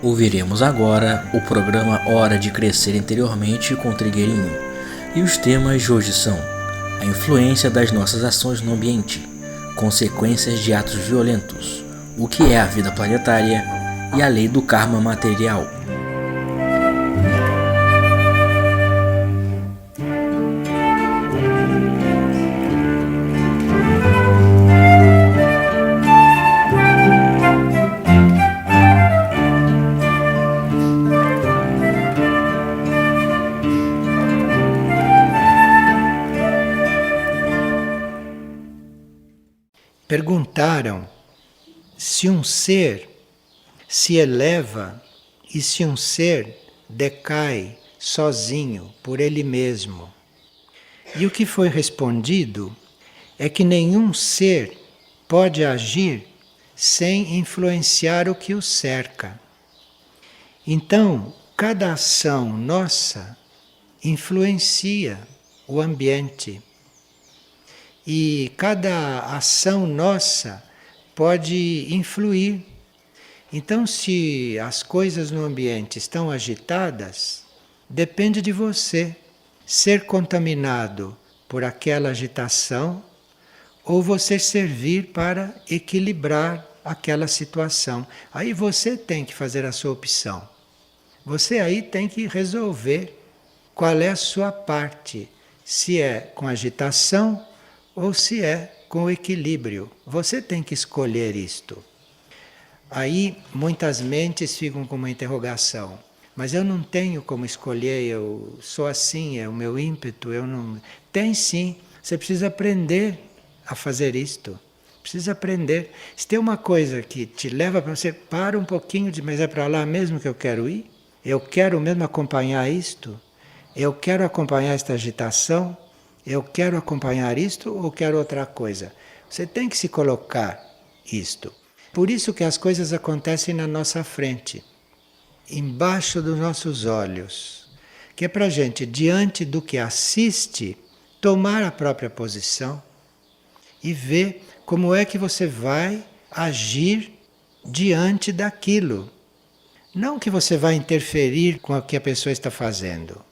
Ouviremos agora o programa Hora de Crescer Interiormente com Trigueirinho. E os temas de hoje são a influência das nossas ações no ambiente, consequências de atos violentos, o que é a vida planetária e a lei do karma material. Perguntaram se um ser se eleva e se um ser decai sozinho por ele mesmo. E o que foi respondido é que nenhum ser pode agir sem influenciar o que o cerca. Então, cada ação nossa influencia o ambiente. E cada ação nossa pode influir. Então, se as coisas no ambiente estão agitadas, depende de você ser contaminado por aquela agitação ou você servir para equilibrar aquela situação. Aí você tem que fazer a sua opção. Você aí tem que resolver qual é a sua parte, se é com agitação ou se é com o equilíbrio. Você tem que escolher isto. Aí muitas mentes ficam com uma interrogação. Mas eu não tenho como escolher, eu sou assim, é o meu ímpeto, eu não... Tem sim, você precisa aprender a fazer isto. Precisa aprender. Se tem uma coisa que te leva para você, para um pouquinho, mas é para lá mesmo que eu quero ir? Eu quero mesmo acompanhar isto? Eu quero acompanhar esta agitação? Eu quero acompanhar isto ou quero outra coisa? Você tem que se colocar isto. Por isso que as coisas acontecem na nossa frente, embaixo dos nossos olhos, que é para a gente, diante do que assiste, tomar a própria posição e ver como é que você vai agir diante daquilo. Não que você vai interferir com o que a pessoa está fazendo.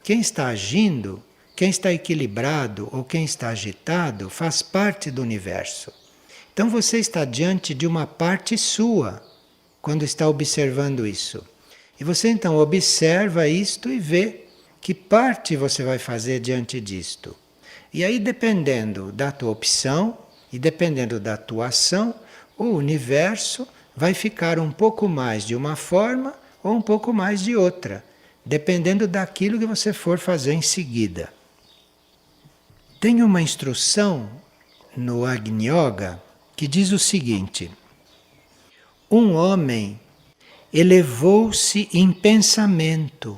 Quem está agindo, quem está equilibrado ou quem está agitado faz parte do universo. Então você está diante de uma parte sua quando está observando isso. E você então observa isto e vê que parte você vai fazer diante disto. E aí, dependendo da tua opção e dependendo da tua ação, o universo vai ficar um pouco mais de uma forma ou um pouco mais de outra, dependendo daquilo que você for fazer em seguida. Tem uma instrução no Agni Yoga que diz o seguinte: um homem elevou-se em pensamento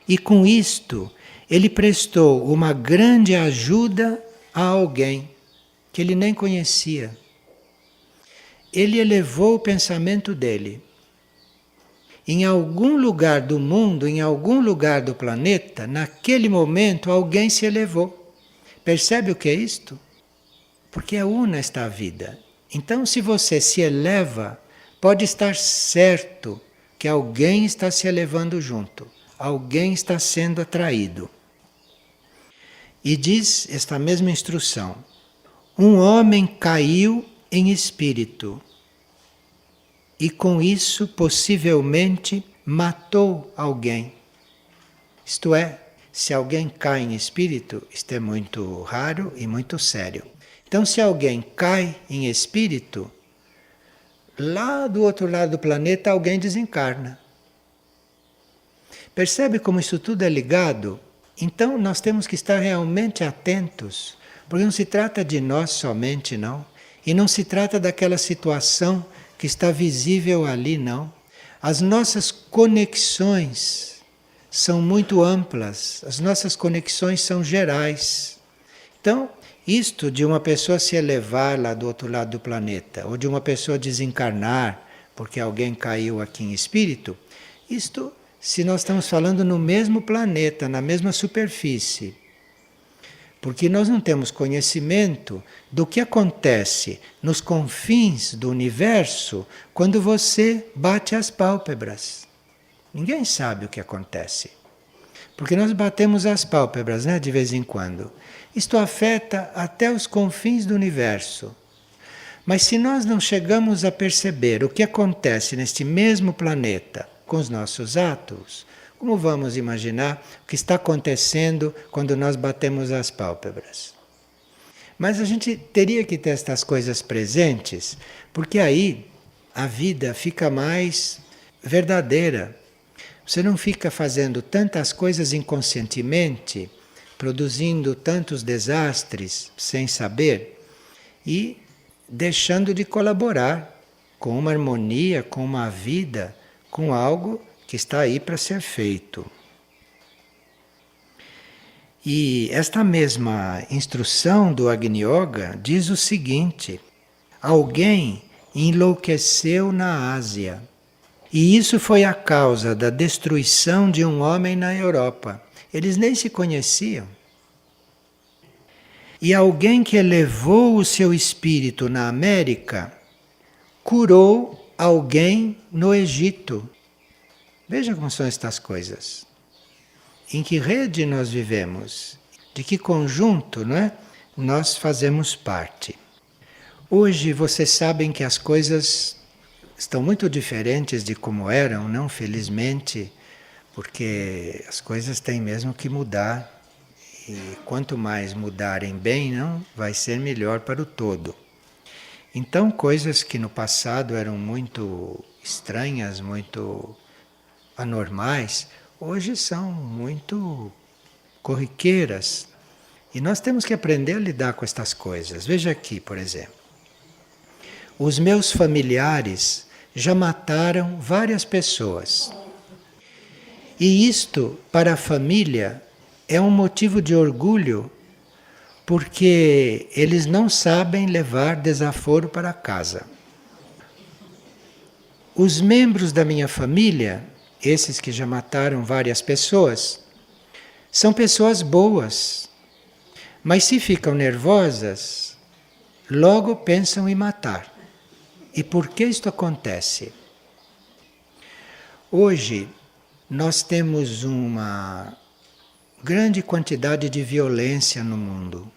e com isto ele prestou uma grande ajuda a alguém que ele nem conhecia. Ele elevou o pensamento dele. Em algum lugar do mundo, em algum lugar do planeta, naquele momento alguém se elevou. Percebe o que é isto? Porque é una esta vida. Então, se você se eleva, pode estar certo que alguém está se elevando junto. Alguém está sendo atraído. E diz esta mesma instrução: um homem caiu em espírito e com isso possivelmente matou alguém. Isto é, se alguém cai em espírito, isto é muito raro e muito sério. Então, se alguém cai em espírito, lá do outro lado do planeta alguém desencarna. Percebe como isso tudo é ligado? Então, nós temos que estar realmente atentos, porque não se trata de nós somente, não. E não se trata daquela situação que está visível ali, não. As nossas conexões são muito amplas, as nossas conexões são gerais. Então, isto de uma pessoa se elevar lá do outro lado do planeta, ou de uma pessoa desencarnar porque alguém caiu aqui em espírito, isto se nós estamos falando no mesmo planeta, na mesma superfície. Porque nós não temos conhecimento do que acontece nos confins do universo quando você bate as pálpebras. Ninguém sabe o que acontece. Porque nós batemos as pálpebras, né, de vez em quando. Isto afeta até os confins do universo. Mas se nós não chegamos a perceber o que acontece neste mesmo planeta com os nossos atos, como vamos imaginar o que está acontecendo quando nós batemos as pálpebras? Mas a gente teria que ter estas coisas presentes, porque aí a vida fica mais verdadeira. Você não fica fazendo tantas coisas inconscientemente, produzindo tantos desastres sem saber e deixando de colaborar com uma harmonia, com uma vida, com algo que está aí para ser feito. E esta mesma instrução do Agni Yoga diz o seguinte: alguém enlouqueceu na Ásia. E isso foi a causa da destruição de um homem na Europa. Eles nem se conheciam. E alguém que elevou o seu espírito na América curou alguém no Egito. Veja como são estas coisas. Em que rede nós vivemos? De que conjunto, não é? Nós fazemos parte. Hoje vocês sabem que as coisas estão muito diferentes de como eram, não? Felizmente, porque as coisas têm mesmo que mudar. E quanto mais mudarem bem, não, vai ser melhor para o todo. Então, coisas que no passado eram muito estranhas, muito anormais, hoje são muito corriqueiras. E nós temos que aprender a lidar com estas coisas. Veja aqui, por exemplo. Os meus familiares já mataram várias pessoas. E isto, para a família, é um motivo de orgulho, porque eles não sabem levar desaforo para casa. Os membros da minha família, esses que já mataram várias pessoas, são pessoas boas, mas se ficam nervosas, logo pensam em matar. E por que isto acontece? Hoje nós temos uma grande quantidade de violência no mundo.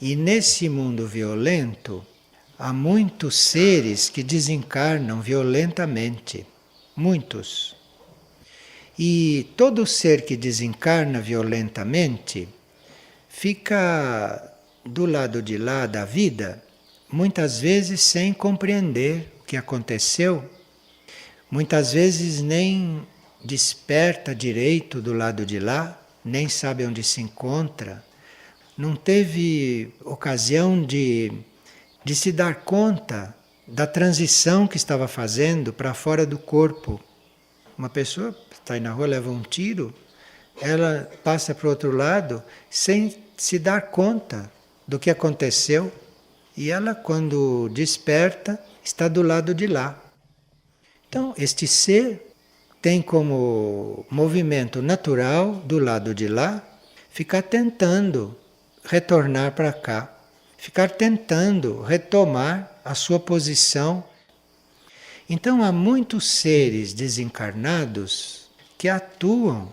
E nesse mundo violento, há muitos seres que desencarnam violentamente. Muitos. E todo ser que desencarna violentamente fica do lado de lá da vida, muitas vezes sem compreender o que aconteceu, muitas vezes nem desperta direito do lado de lá, nem sabe onde se encontra, não teve ocasião de se dar conta da transição que estava fazendo para fora do corpo. Uma pessoa está aí na rua, leva um tiro, ela passa para o outro lado sem se dar conta do que aconteceu, e ela, quando desperta, está do lado de lá. Então, este ser tem como movimento natural, do lado de lá, ficar tentando retornar para cá, ficar tentando retomar a sua posição. Então há muitos seres desencarnados que atuam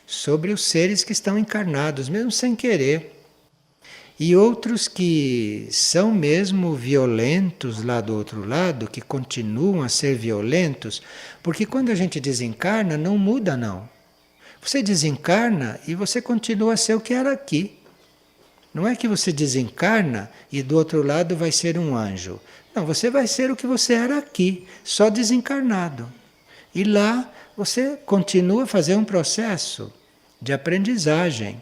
sobre os seres que estão encarnados, mesmo sem querer. E outros que são mesmo violentos lá do outro lado, que continuam a ser violentos, porque quando a gente desencarna não muda não. Você desencarna e você continua a ser o que era aqui. Não é que você desencarna e do outro lado vai ser um anjo. Não, você vai ser o que você era aqui, só desencarnado. E lá você continua a fazer um processo de aprendizagem,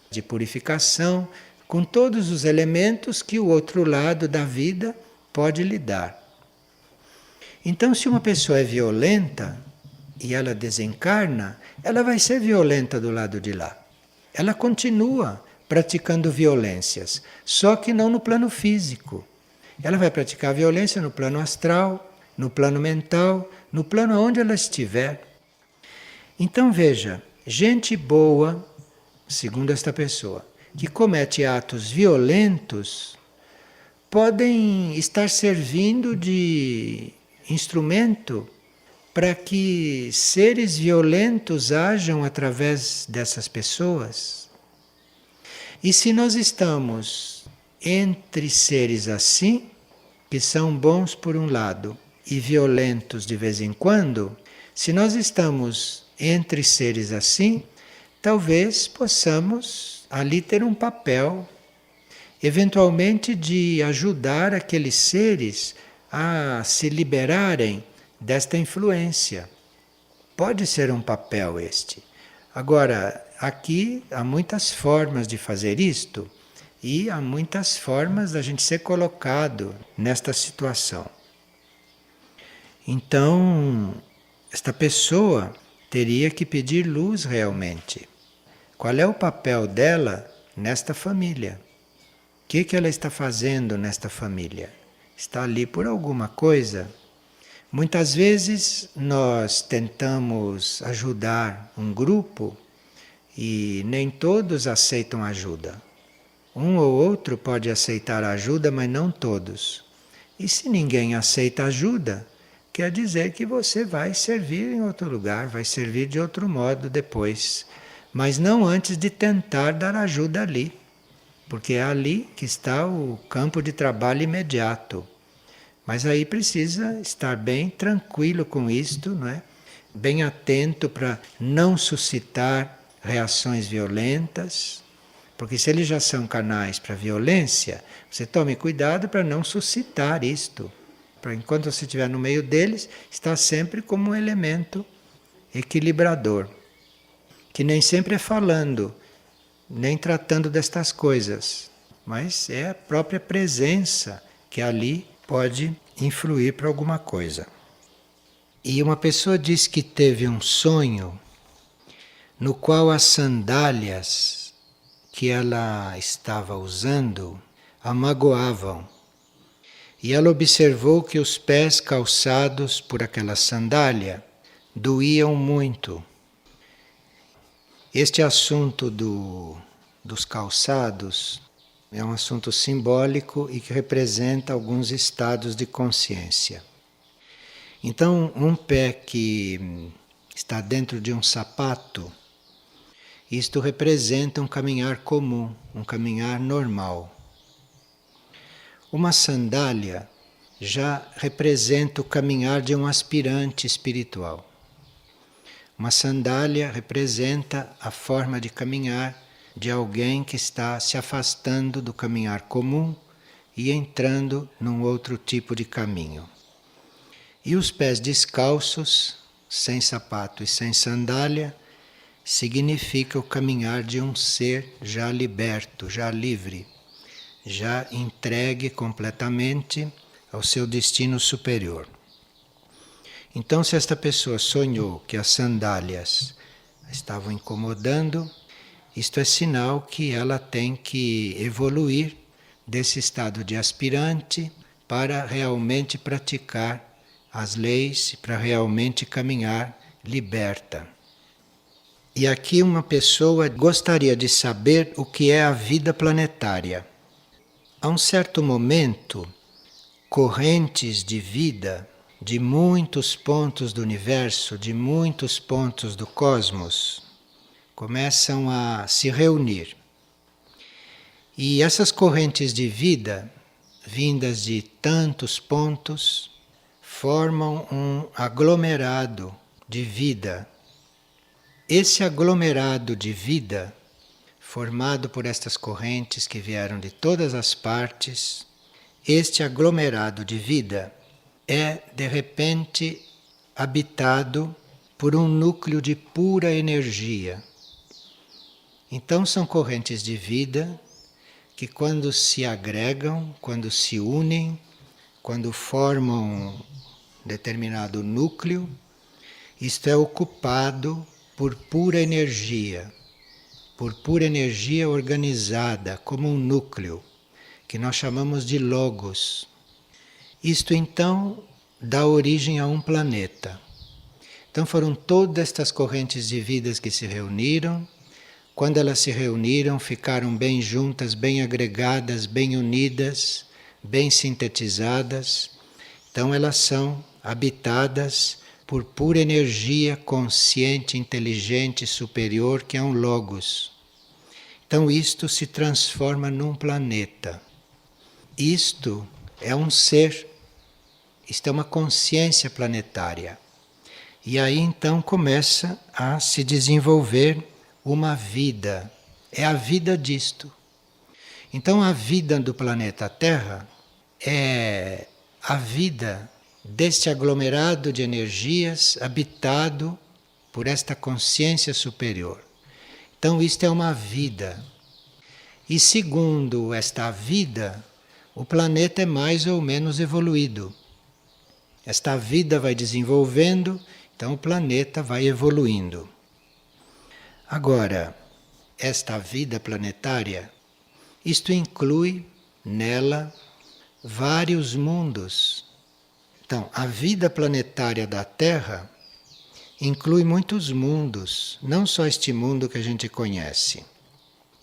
de purificação, com todos os elementos que o outro lado da vida pode lhe dar. Então, se uma pessoa é violenta e ela desencarna, ela vai ser violenta do lado de lá. Ela continua praticando violências, só que não no plano físico. Ela vai praticar violência no plano astral, no plano mental, no plano onde ela estiver. Então veja, gente boa, segundo esta pessoa, que comete atos violentos podem estar servindo de instrumento para que seres violentos ajam através dessas pessoas. E se nós estamos entre seres assim, que são bons por um lado e violentos de vez em quando, se nós estamos entre seres assim, talvez possamos ali ter um papel, eventualmente de ajudar aqueles seres a se liberarem desta influência. Pode ser um papel este. Agora, aqui há muitas formas de fazer isto e há muitas formas da gente ser colocado nesta situação. Então, esta pessoa teria que pedir luz realmente. Qual é o papel dela nesta família? O que ela está fazendo nesta família? Está ali por alguma coisa? Muitas vezes nós tentamos ajudar um grupo e nem todos aceitam ajuda. Um ou outro pode aceitar ajuda, mas não todos. E se ninguém aceita ajuda, quer dizer que você vai servir em outro lugar, vai servir de outro modo depois. Mas não antes de tentar dar ajuda ali. Porque é ali que está o campo de trabalho imediato. Mas aí precisa estar bem tranquilo com isto, não é? Bem atento para não suscitar reações violentas. Porque se eles já são canais para violência, você tome cuidado para não suscitar isto. Para enquanto você estiver no meio deles, está sempre como um elemento equilibrador. Que nem sempre é falando, nem tratando destas coisas, mas é a própria presença que ali pode influir para alguma coisa. E uma pessoa diz que teve um sonho no qual as sandálias que ela estava usando a magoavam. E ela observou que os pés calçados por aquela sandália doíam muito. Este assunto dos calçados é um assunto simbólico e que representa alguns estados de consciência. Então, um pé que está dentro de um sapato, isto representa um caminhar comum, um caminhar normal. Uma sandália já representa o caminhar de um aspirante espiritual. Uma sandália representa a forma de caminhar de alguém que está se afastando do caminhar comum e entrando num outro tipo de caminho. E os pés descalços, sem sapato e sem sandália, significa o caminhar de um ser já liberto, já livre, já entregue completamente ao seu destino superior. Então, se esta pessoa sonhou que as sandálias estavam incomodando, isto é sinal que ela tem que evoluir desse estado de aspirante para realmente praticar as leis, para realmente caminhar liberta. E aqui uma pessoa gostaria de saber o que é a vida planetária. A um certo momento, correntes de vida de muitos pontos do universo, de muitos pontos do cosmos, começam a se reunir. E essas correntes de vida, vindas de tantos pontos, formam um aglomerado de vida. Esse aglomerado de vida, formado por estas correntes que vieram de todas as partes, este aglomerado de vida é, de repente, habitado por um núcleo de pura energia. Então são correntes de vida que quando se agregam, quando se unem, quando formam determinado núcleo, isto é ocupado por pura energia organizada como um núcleo, que nós chamamos de logos. Isto então dá origem a um planeta. Então foram todas estas correntes de vidas que se reuniram, quando elas se reuniram, ficaram bem juntas, bem agregadas, bem unidas, bem sintetizadas. Então elas são habitadas por pura energia consciente, inteligente, superior, que é um Logos. Então isto se transforma num planeta. Isto é um ser, isto é uma consciência planetária. E aí então começa a se desenvolver uma vida. É a vida disto. Então a vida do planeta Terra é a vida deste aglomerado de energias habitado por esta consciência superior. Então isto é uma vida. E segundo esta vida, o planeta é mais ou menos evoluído. Esta vida vai desenvolvendo, então o planeta vai evoluindo. Agora, esta vida planetária, isto inclui nela vários mundos. Então, a vida planetária da Terra inclui muitos mundos, não só este mundo que a gente conhece.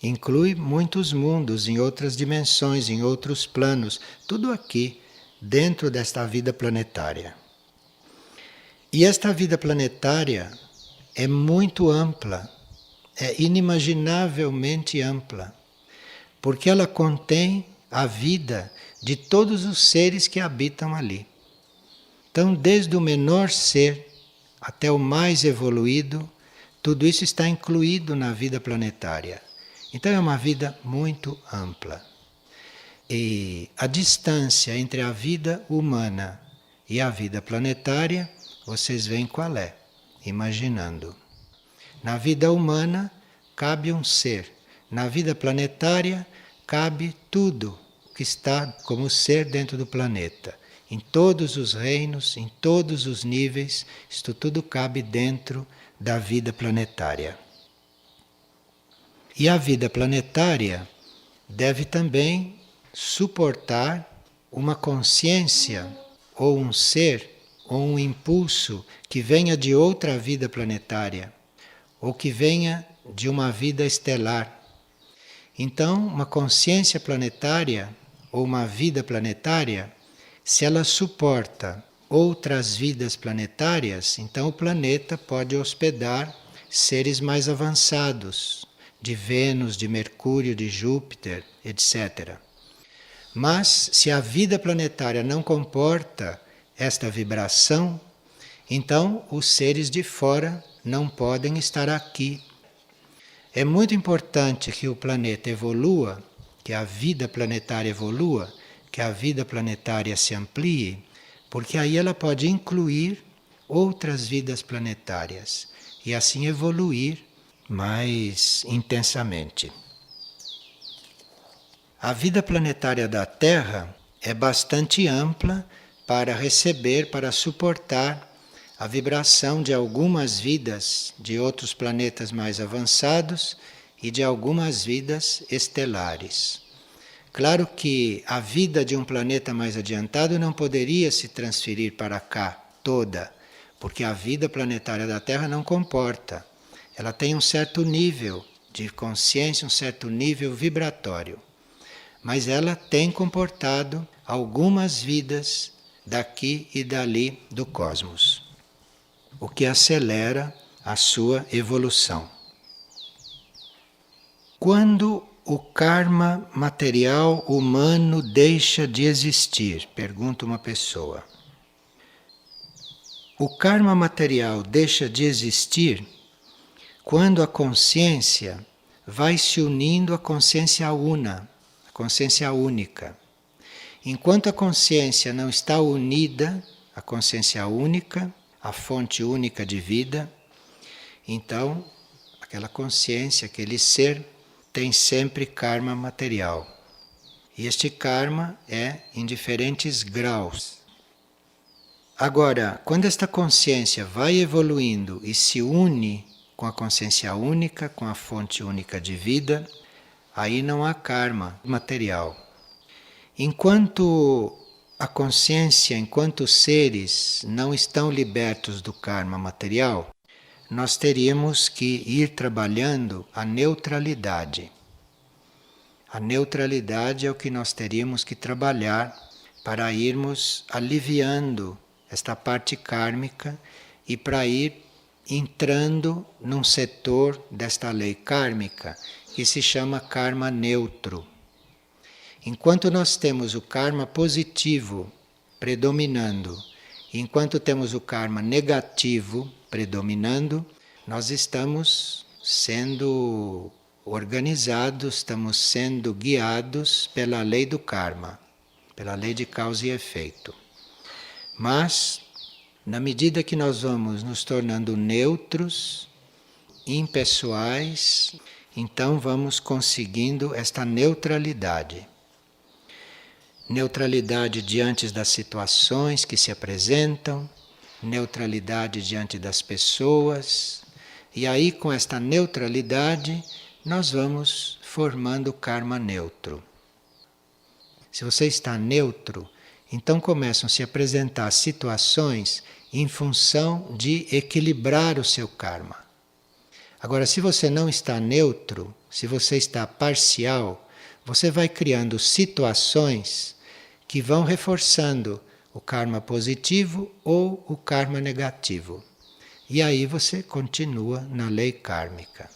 Inclui muitos mundos em outras dimensões, em outros planos, tudo aqui dentro desta vida planetária. E esta vida planetária é muito ampla, é inimaginavelmente ampla, porque ela contém a vida de todos os seres que habitam ali. Então, desde o menor ser até o mais evoluído, tudo isso está incluído na vida planetária. Então é uma vida muito ampla. E a distância entre a vida humana e a vida planetária, vocês veem qual é, imaginando. Na vida humana cabe um ser, na vida planetária cabe tudo que está como ser dentro do planeta. Em todos os reinos, em todos os níveis, isto tudo cabe dentro da vida planetária. E a vida planetária deve também suportar uma consciência, ou um ser, ou um impulso que venha de outra vida planetária, ou que venha de uma vida estelar. Então, uma consciência planetária, ou uma vida planetária, se ela suporta outras vidas planetárias, então o planeta pode hospedar seres mais avançados, de Vênus, de Mercúrio, de Júpiter, etc. Mas se a vida planetária não comporta esta vibração, então os seres de fora não podem estar aqui. É muito importante que o planeta evolua, que a vida planetária evolua, que a vida planetária se amplie, porque aí ela pode incluir outras vidas planetárias e assim evoluir mais intensamente. A vida planetária da Terra é bastante ampla para receber, para suportar a vibração de algumas vidas de outros planetas mais avançados e de algumas vidas estelares. Claro que a vida de um planeta mais adiantado não poderia se transferir para cá toda, porque a vida planetária da Terra não comporta. Ela tem um certo nível de consciência, um certo nível vibratório. Mas ela tem comportado algumas vidas daqui e dali do cosmos, o que acelera a sua evolução. Quando o karma material humano deixa de existir? Pergunta uma pessoa. O karma material deixa de existir quando a consciência vai se unindo à consciência una, à consciência única. Enquanto a consciência não está unida à consciência única, à fonte única de vida, então aquela consciência, aquele ser, tem sempre karma material. E este karma é em diferentes graus. Agora, quando esta consciência vai evoluindo e se une com a consciência única, com a fonte única de vida, aí não há karma material. Enquanto a consciência, enquanto os seres não estão libertos do karma material, nós teríamos que ir trabalhando a neutralidade. A neutralidade é o que nós teríamos que trabalhar para irmos aliviando esta parte kármica e para ir entrando num setor desta lei kármica que se chama karma neutro. Enquanto nós temos o karma positivo predominando, enquanto temos o karma negativo predominando, nós estamos sendo organizados, estamos sendo guiados pela lei do karma, pela lei de causa e efeito. Mas, na medida que nós vamos nos tornando neutros, impessoais, então vamos conseguindo esta neutralidade. Neutralidade diante das situações que se apresentam, neutralidade diante das pessoas, e aí com esta neutralidade nós vamos formando o karma neutro. Se você está neutro, então começam a se apresentar situações em função de equilibrar o seu karma. Agora, se você não está neutro, se você está parcial, você vai criando situações que vão reforçando o karma positivo ou o karma negativo. E aí você continua na lei kármica.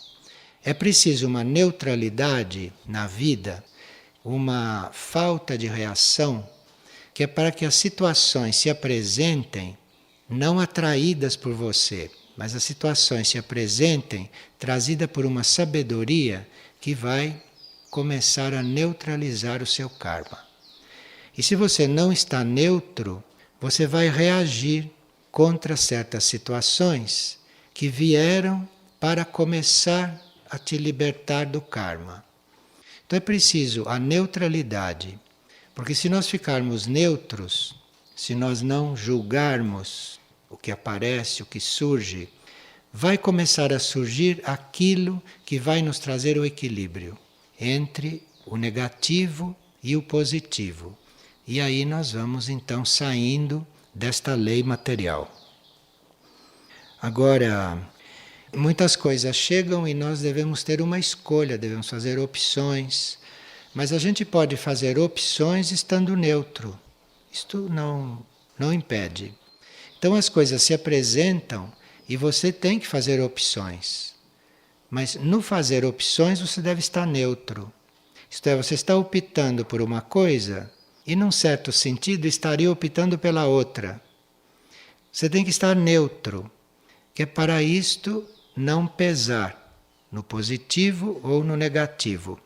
É preciso uma neutralidade na vida, uma falta de reação, que é para que as situações se apresentem não atraídas por você, mas as situações se apresentem trazidas por uma sabedoria que vai começar a neutralizar o seu karma. E se você não está neutro, você vai reagir contra certas situações que vieram para começar a te libertar do karma. Então é preciso a neutralidade, porque se nós ficarmos neutros, se nós não julgarmos o que aparece, o que surge, vai começar a surgir aquilo que vai nos trazer o equilíbrio entre o negativo e o positivo. E aí nós vamos então saindo desta lei material. Agora, muitas coisas chegam e nós devemos ter uma escolha, devemos fazer opções. Mas a gente pode fazer opções estando neutro. Isto não impede. Então as coisas se apresentam e você tem que fazer opções. Mas no fazer opções você deve estar neutro. Isto é, você está optando por uma coisa e, num certo sentido, estaria optando pela outra. Você tem que estar neutro, que é para isto não pesar no positivo ou no negativo.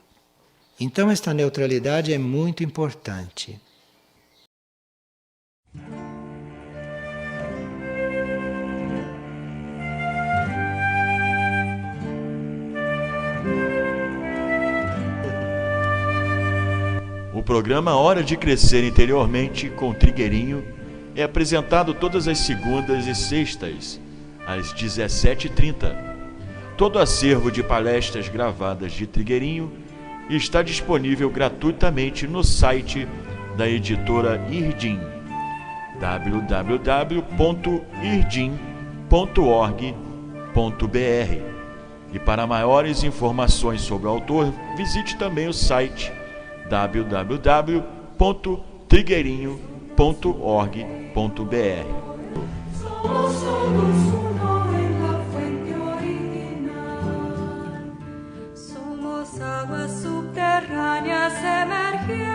Então esta neutralidade é muito importante. O programa Hora de Crescer Interiormente com Trigueirinho é apresentado todas as segundas e sextas, às 17h30. Todo acervo de palestras gravadas de Trigueirinho está disponível gratuitamente no site da editora Irdim, www.irdim.org.br. E para maiores informações sobre o autor, visite também o site www.trigueirinho.org.br. Somos aguas subterráneas emergiendo.